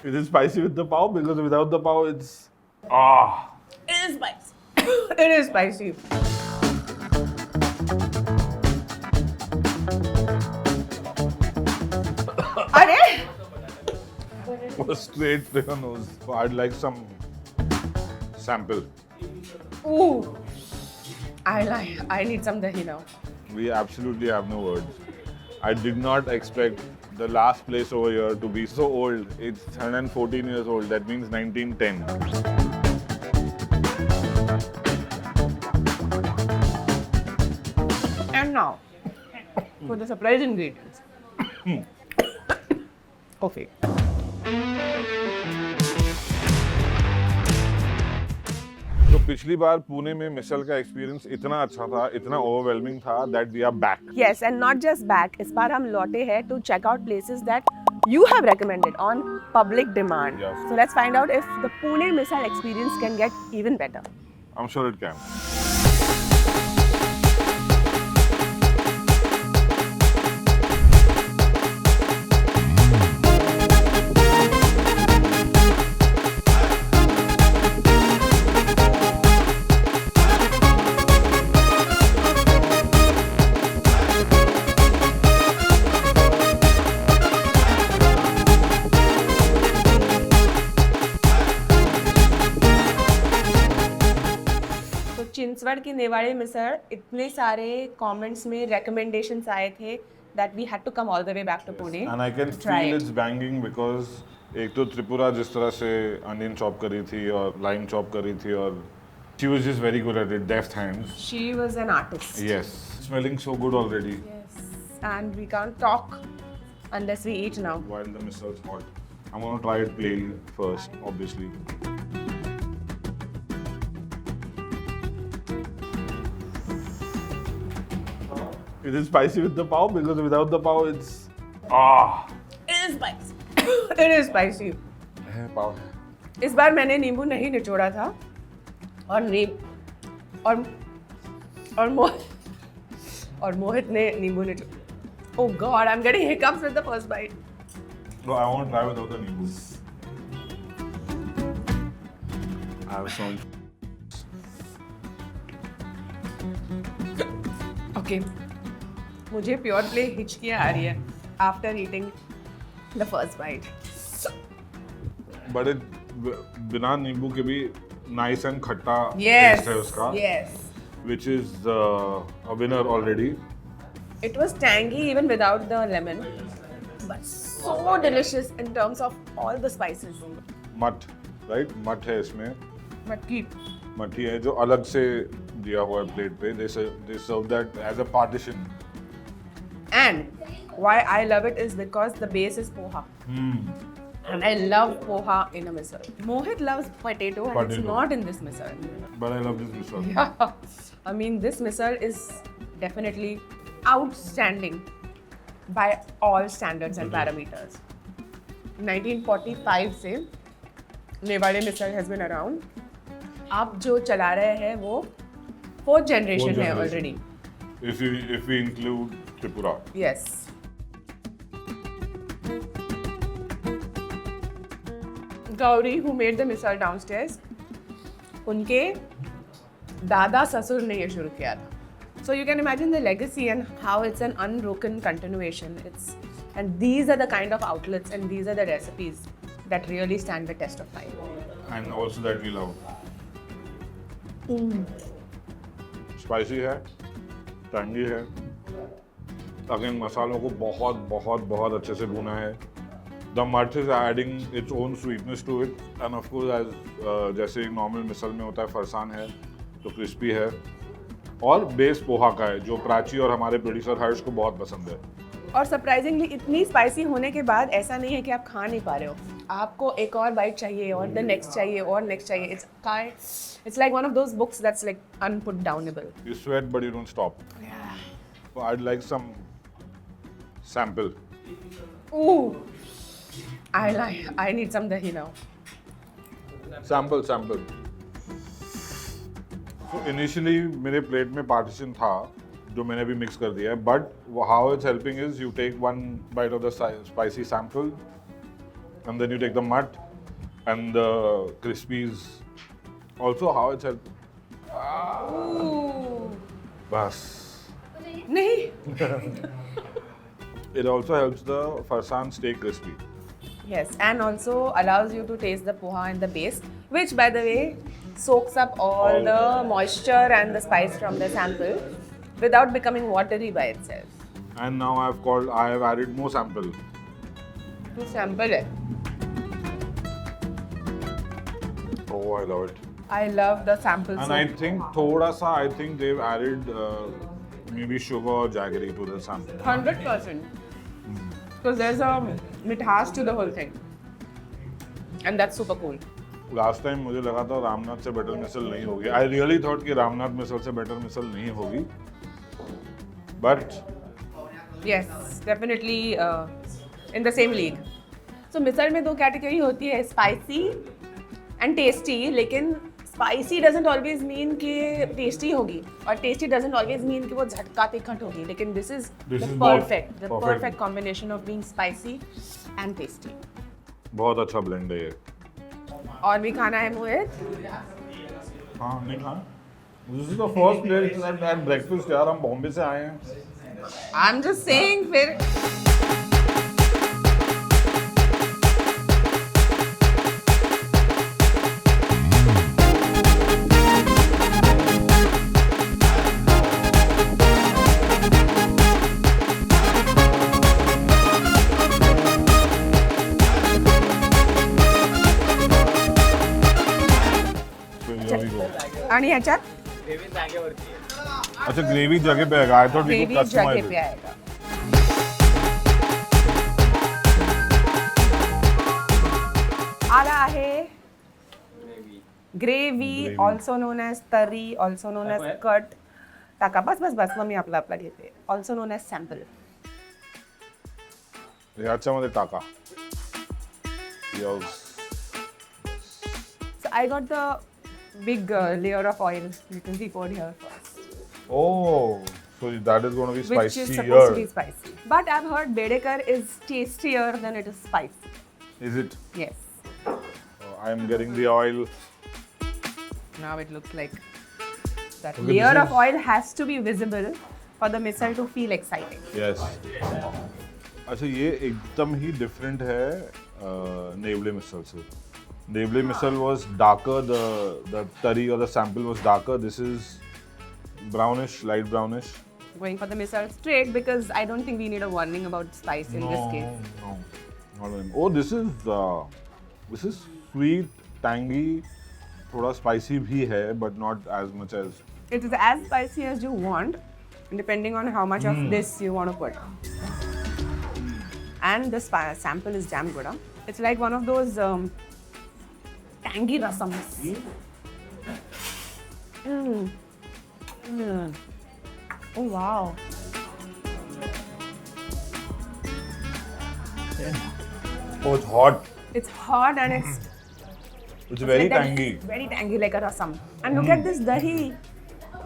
Is it spicy with the pav? Because without the pav, it's ah. It is spicy. It is spicy. अरे Straight to your nose. So I'd like some sample. ooh, I need some dahi now. We absolutely have no words. I did not expect the last place over here to be so old. It's 114 years old. That means 1910. And now for the surprise ingredients. Coffee. तो पिछली बार पुणे में मिसल का experience इतना अच्छा था, इतना overwhelming था that we are back. Yes, and not just back. इस बार हम लौटे हैं to check out places that you have recommended on public demand. Yes. So let's find out if the Pune Misal experience can get even better. I'm sure it can. तो चिंचवड़ की नेवाड़ी मिसल इतने सारे comments में recommendations आए थे that we had to come all the way back to Pune. And I can to try feel it. it's banging because एक तो त्रिपुरा जिस तरह से अनियन चॉप करी थी और लाइम चॉप करी थी और she was just very good at it, deft hands. She was an artist. Yes, smelling so good already Yes. And we can't talk unless we eat now. while the misal's hot. I'm gonna try it plain first, obviously. Is it spicy with the pav? Because without the pav, it's ah. It is spicy. It is spicy. है पाव है. इस बार मैंने नींबू नहीं निचोड़ा था और मोहित ने नींबू निचोड़ा. Oh God, I'm getting hiccups with the first bite. No, I want to try without the nimbu. I have some. Okay. मुझे प्योर प्ले हिचकियाँ आ रही है after eating the first bite. But it बिना नींबू के भी nice and खट्टा Yes. taste है उसका. Yes. Which is a winner already. It was tangy even without the lemon, but so delicious in terms of all the spices. मठ, right? मठ है इसमें. मटकी. मठी है जो अलग से दिया हुआ है प्लेट पे. They serve that as a partition. And why I love it is because the base is poha. And I love poha in a misal. Mohit loves potato and it's Potato. not in this misal. But I love this misal. Yeah. I mean, this misal is definitely outstanding by all standards and parameters. 1945 से नेवाड़ी मिसल has been around. आप जो चला रहे हैं वो fourth generation है already. If we include Tripura. Yes. Gauri, who made the misal downstairs, उनके दादा ससुर ने ये शुरू किया था. So you can imagine the legacy and how it's an unbroken continuation. And these are the kind of outlets and these are the recipes that really stand the test of time. And also that we love. Spicy है, tangy है. Again मसालों को बहुत बहुत बहुत अच्छे से भुना है. The mud is adding its own sweetness to it, and of course as जैसे एक normal मिसल में होता है फरसान है, तो crispy है. और बेस पोहा का है जो प्राची और हमारे प्रोड्यूसर हर्ष को बहुत पसंद है. और सरप्राइजिंगली इतनी स्पाइसी होने के बाद ऐसा नहीं है कि आप खा नहीं पा रहे हो. आपको एक और बाइट चाहिए और द नेक्स्ट चाहिए और नेक्स्ट चाहिए. It's like one of those books that's like unputdownable. You sweat but you don't stop. Yeah. So I'd like some sample. Ooh. I need some dahi now. Sample. So initially मेरे plate में partition था जो मैंने अभी mix कर दिया है. But how it's helping is you take one bite of the spicy sample and then you take the mutt and the crispies. Also, how it's helped. Ooh. Bas. नहीं. It also helps the farsan stay crispy. Yes, and also allows you to taste the poha and the base, which by the way soaks up all the moisture and the spice from the sample without becoming watery by itself. And now I have added more sample. To sample it. Oh, I love it. I love the sample. And I think they've added maybe sugar or jaggery to the sample. 100%. Because there's a mithas to the whole thing. And that's super cool. Last time मुझे लगा था रामनाथ से better मिसल नहीं होगी. I really thought कि रामनाथ मिसल से better मिसल नहीं होगी. But Yes, definitely in the same league. So मिसल में दो कैटेगरी होती है, spicy and tasty. लेकिन spicy doesn't always mean कि tasty होगी, और tasty doesn't always mean कि वो झटका तीखट होगी. लेकिन this is the perfect combination of being spicy and tasty. बहुत अच्छा blend है ये. और भी खाना है मोहित? हाँ, नहीं खाना. This is the first place at breakfast यार, हम बॉम्बे से आए हैं. I'm just saying फिर. आणि ह्याच्यात अच्छा ग्रेवी जगह पे आएगा. I thought we could gravy customize जगह पे it. आएगा. आ रहा है gravy, also known as tari, also known as kat. टाका बस मम्मी आपला घेते. Also known as sample. याच्यामध्ये टाका. Yes. So I got the big layer of oil. You can see poured here first. Oh, so that is going to be Which spicier. is supposed to be spicy. But I've heard Bedekar is tastier than it is spicy. Is it? Yes. I am getting the oil. Now it looks like that Okay, layer this of is- oil has to be visible for the missile to feel exciting. Yes. अच्छा ये एकदम ही different है नेवले मिसल से. नेवले मिसल was darker, the tari or the sample was darker. This is brownish, light brownish. Going for the missile straight because I don't think we need a warning about spice in this case. No, not even. Oh, this is sweet, tangy, थोड़ा spicy भी है, but not as much as. It is as spicy as you want, depending on how much of this you want to put. And the sample is damn good. Huh? It's like one of those tangy rasams. Oh wow. Oh, it's hot. It's hot and it's It's very like that- tangy. Very tangy, like a rasam. And look at this dahi.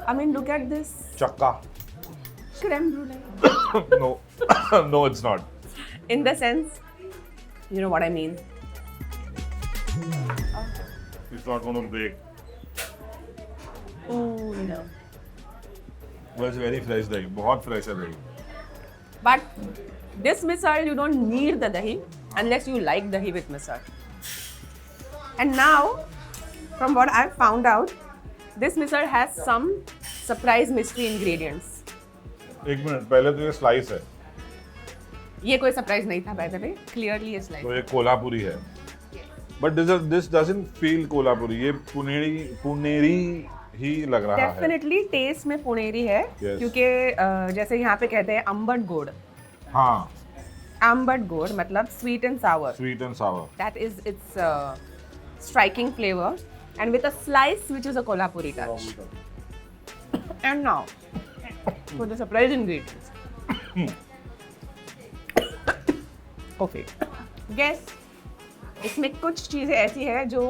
I mean, look at this Chakka. creme brulee. No, no, it's not. In the sense, you know what I mean. It's not going to break. Oh no. But it's very fresh dahi. बहुत fresh है dahi. But this misal, you don't need the dahi unless you like dahi with misal. And now, from what I've found out, this misal has some surprise mystery ingredients. एक minute पहले तो ये slice है. ये कोई surprise नहीं था by the way. Clearly it's like. तो ये कोल्हापुरी है. But this doesn't feel Kolhapuri. ये पुनेरी ही लग रहा है. Definitely taste में पुनेरी है. Yes. क्योंकि जैसे यहाँ पे कहते हैं अम्बट गोड़. हाँ. Ambad gourd मतलब sweet and sour. Sweet and sour. That is its striking flavor, and with a slice which is a Kolhapuri touch. And now for the surprise ingredients. Okay. Guess इसमें कुछ चीज़ें ऐसी है जो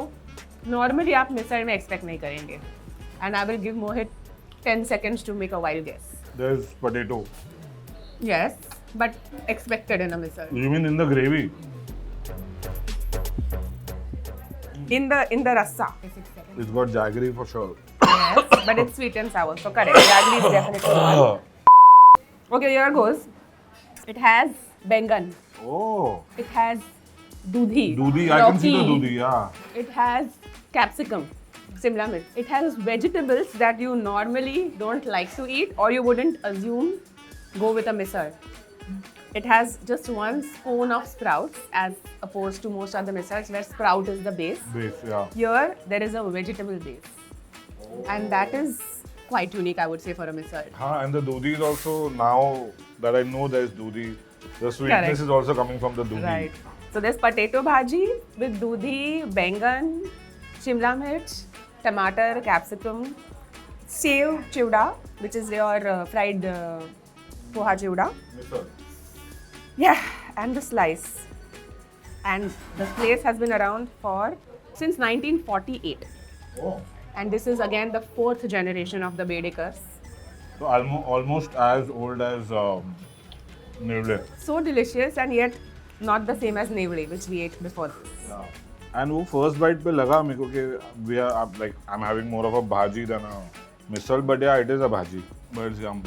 normally आप मिसल में expect नहीं करेंगे. And I will give Mohit 10 seconds to make a wild guess. There's potato. Yes, but expected in a misal. You mean in the gravy? in the rasa. It's got jaggery for sure. Yes, but it's sweet and sour, so correct. Jaggery is definitely one. Okay, here goes. It has bengan. Oh, It has dudhi. doodhi. I can see the Lauki. doodhi. Yeah. It has capsicum, simla mirch. It has vegetables that you normally don't like to eat or you wouldn't assume go with a misal. It has just 1 spoon of sprouts as opposed to most other misals where sprout is the base. Base. Yeah. Here, there is a vegetable base. And that is quite unique, I would say, for a misal. And the doodhi is also, now that I know there's doodhi, the sweetness Correct. is also coming from the doodhi. Right. So there's potato bhaji with dudhi, bengan, shimla mirch, tomato, capsicum, sev chivda, which is your fried poha chivda. Misal. Yeah, and the slice. And the place has been around since 1948. Oh. And this is again the 4th generation of the Bedekars. So almost as old as Nivle. So delicious and yet not the same as Nevle, which we ate before this. Yeah. And वो first bite पे लगा मेरे को कि we are like I'm having more of a bhaji than a misal, but yeah, it is a bhaji. But it's yum.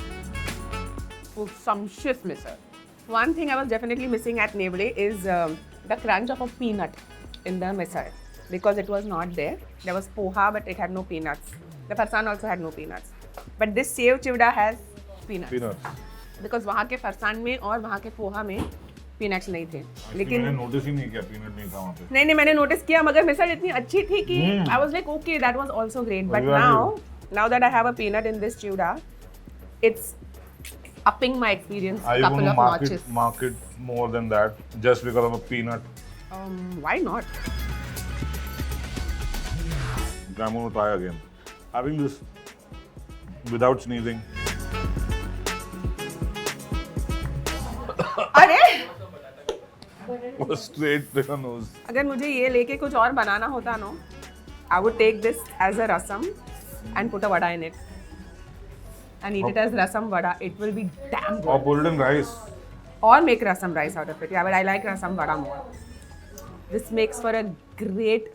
Oh, sumptuous misal. One thing I was definitely missing at Nevle is the crunch of a peanut in the misal because it was not there. There was poha, but it had no peanuts. The farsan also had no peanuts. But this sev chivda has peanuts. Peanuts. Because वहाँ के फरसान में और वहाँ के पोहा में peanuts नहीं थे. लेकिन मैंने नोटिस ही नहीं किया peanut नहीं था वहाँ पे. नहीं मैंने नोटिस किया मगर मिसल इतनी अच्छी थी कि I was like okay that was also great but now that I have a peanut in this chivda it's upping my experience Are you couple going to of notches. mark it more than that just because of a peanut? Why not? I'm going to try again. Having this without sneezing. अरे Straight to your nose. अगर मुझे ये लेके कुछ और बनाना होता ना I would take this as a rasam and put a vada in it and eat it as rasam vada. It will be damn Or good. put it in rice. Or make rasam rice out of it. Yeah, but I like rasam vada more. This makes for a great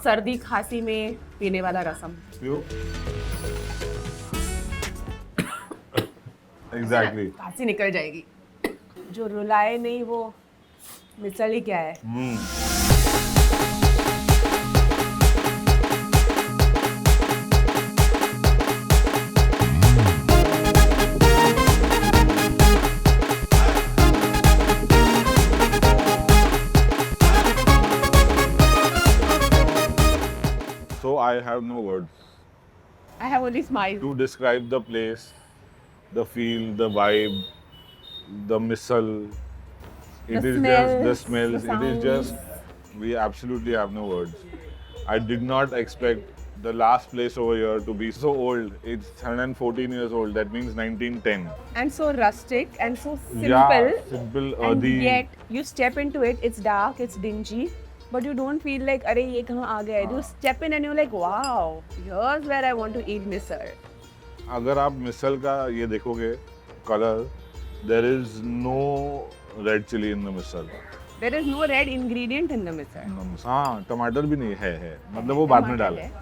सर्दी खांसी में पीने वाला रसम. You? Exactly. खांसी निकल जाएगी. जो रुलाए नहीं वो मिसल ही क्या है. So I have no words I have only smiled. to describe the place, the feel, the vibe, the misal. It is just the smells. the It is just we absolutely have no words. I did not expect the last place over here to be so old. It's 114 years old. That means 1910. And so rustic and so simple. Yeah, simple, And earthy. yet you step into it, it's dark, it's dingy, but you don't feel like, अरे ये कहाँ आ गया? You step in and you're like, wow, here's where I want to eat misal. अगर आप मिसल का ये देखोगे colour, there is no red chili in the misal. There is no red ingredient in the misal. हाँ, टमाटर भी नहीं है मतलब वो बाद में टमाटर डाले. है.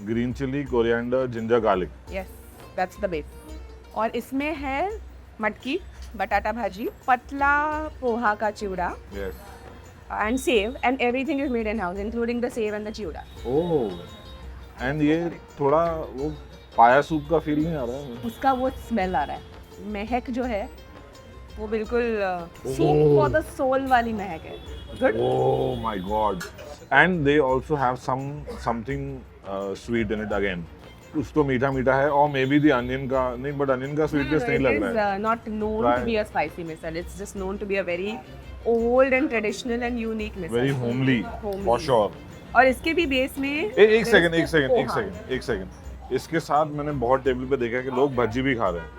Green chilli, coriander, ginger garlic. Yes, that's the base. और इसमें है मटकी, बटाटा भाजी, पतला पोहा का चिवड़ा, Yes. and save, and everything is made in house, including the save and the chivda. Oh. And ये थोड़ा वो पाया सूप का फील नहीं आ रहा है. उसका वो स्मेल आ रहा है. महक जो है वो बिल्कुल सूप फॉर द सोल वाली महक है. Good. Oh my god. And they also have something sweet in it again. कुछ तो मीठा मीठा है और मे बी दी अनियन का नहीं बट अनियन का स्वीटनेस नहीं लग रहा है. It is not known Right. to be a spicy misal. It's just known to be a very old and traditional and unique misal. Very homely, Homely. for sure. और इसके भी base में एक सेकंड. इसके साथ मैंने बहुत टेबल पे देखा है कि लोग भजी भी खा रहे हैं.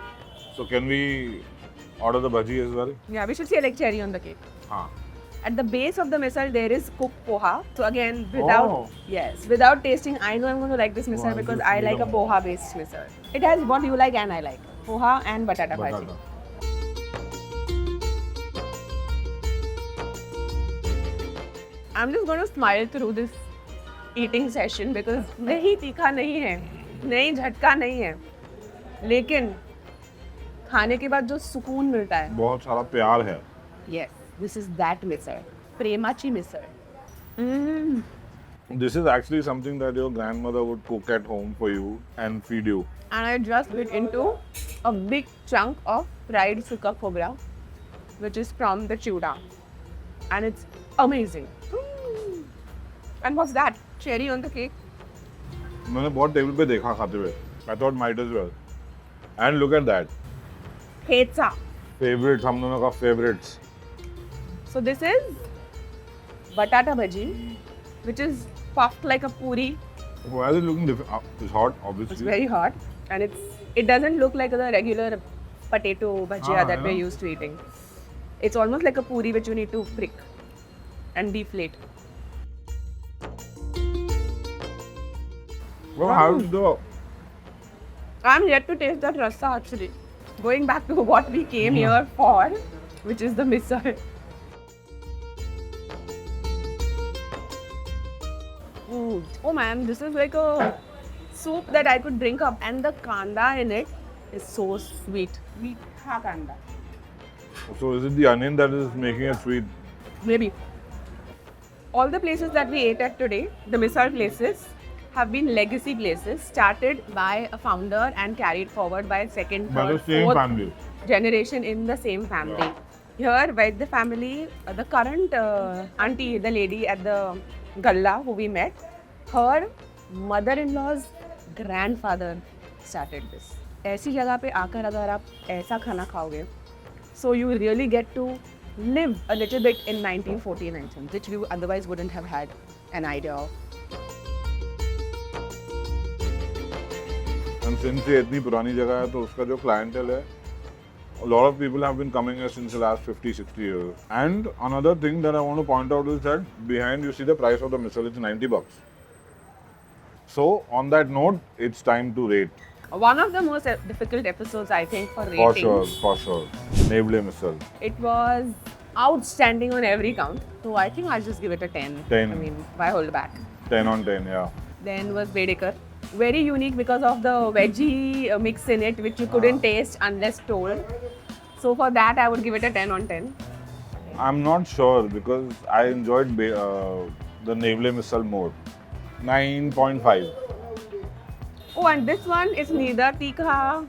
So can we order the bhaji as well? Yeah, we should see a like cherry on the cake. हाँ. At the base of the misal, there is cooked poha. So again, without tasting, I know I'm going to like this misal Wow, because this I like a freedom. poha-based misal. It has what you like and I like. Poha and batata bhaji. I'm just going to smile through this eating session because नहीं तीखा नहीं है, नहीं झटका नहीं है, लेकिन खाने के बाद जो सुकून मिलता है. बहुत सारा प्यार है. Yes, this is that misal. Premachi misal. This is actually something that your grandmother would cook at home for you and feed you. And I just bit into a big chunk of fried suka khobra, which is from the chuda. And it's amazing. And what's that? Cherry on the cake? मैंने बहुत table पे देखा खाते हुए. I thought might as well. And look at that. Hetza. Favorites, हम दोनों का favorites. So this is batata bhaji, which is puffed like a puri. Why is it looking different? It's hot, obviously. It's very hot, and it doesn't look like the regular potato bhajia that we're used to eating. It's almost like a puri which you need to prick and deflate. Well, how's the... I'm yet to taste that rasa actually. Going back to what we came here for, which is the misal. Ooh. Oh man, this is like a soup that I could drink up, and the kanda in it is so sweet. Meetha kanda. So is it the onion that is making it sweet? Maybe. All the places that we ate at today, the misal places, have been legacy places started by a founder and carried forward by second, By the third, same fourth family. generation in the same family. Here, with the family, the current auntie, the lady at the Galla who we met, her mother-in-law's grandfather started this. ऐसी जगह पे आकर अगर आप ऐसा खाना खाओगे, so you really get to live a little bit in 1949, which you otherwise wouldn't have had an idea of. And since ये इतनी पुरानी जगह है तो उसका जो clientele है, a lot of people have been coming here since the last 50-60 years. And another thing that I want to point out is that behind you see the price of the misal, it's $90. So on that note, it's time to rate. One of the most difficult episodes, I think, for rating. For sure. Nevle misal. It was outstanding on every count. So I think I'll just give it a 10. 10. I mean, why hold back? 10 on 10, yeah. Then was Bedekar. Very unique because of the veggie mix in it, which you couldn't taste unless told. So for that, I would give it a 10 on 10. I'm not sure because I enjoyed the Nevle misal more. 9.5. Oh, and this one is neither tikha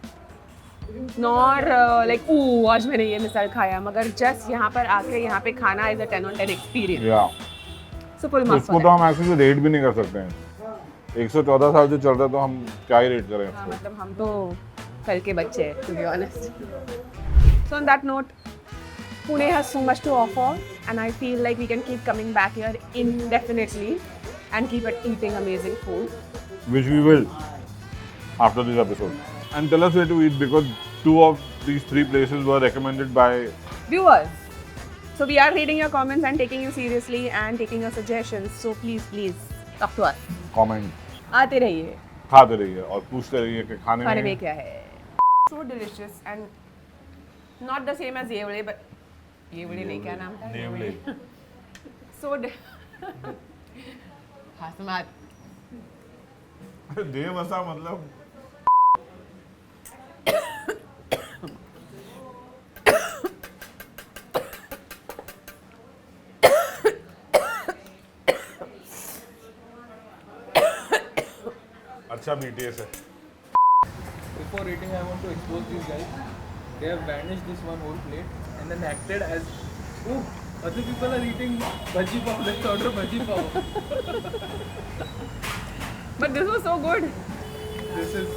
nor like, ooh, आज मैंने ये मिसाल खाया, मगर just यहाँ पर आके यहाँ पे खाना is a 10 on 10 experience. Yeah. So full marks इसको तो हम ऐसे रेट भी नहीं कर सकते हैं. 114 साल से चल रहा है तो हम क्या ही रेट करें इसको. मतलब हम तो कल के बच्चे हैं, to be honest. So on that note, Pune has so much to offer, and I feel like we can keep coming back here indefinitely and keep eating amazing food. Which we will after this episode. And tell us where to eat because 2 of these 3 places were recommended by Viewers. So we are reading your comments and taking you seriously and taking your suggestions. So please talk to us. comment. आते रहिए. खाते रहिए और पूछते रहिए कि खाने में क्या है. So delicious and not the same as Yevle, but Yevle नहीं क्या नाम था? Nevle. So हसमत. देव ऐसा मतलब अच्छा BTS है. Before eating, I want to expose these guys. They have vanished this one whole plate and then acted as, oh, other people are eating bhaji pav. Let's order bhaji pav. But this was so good. This is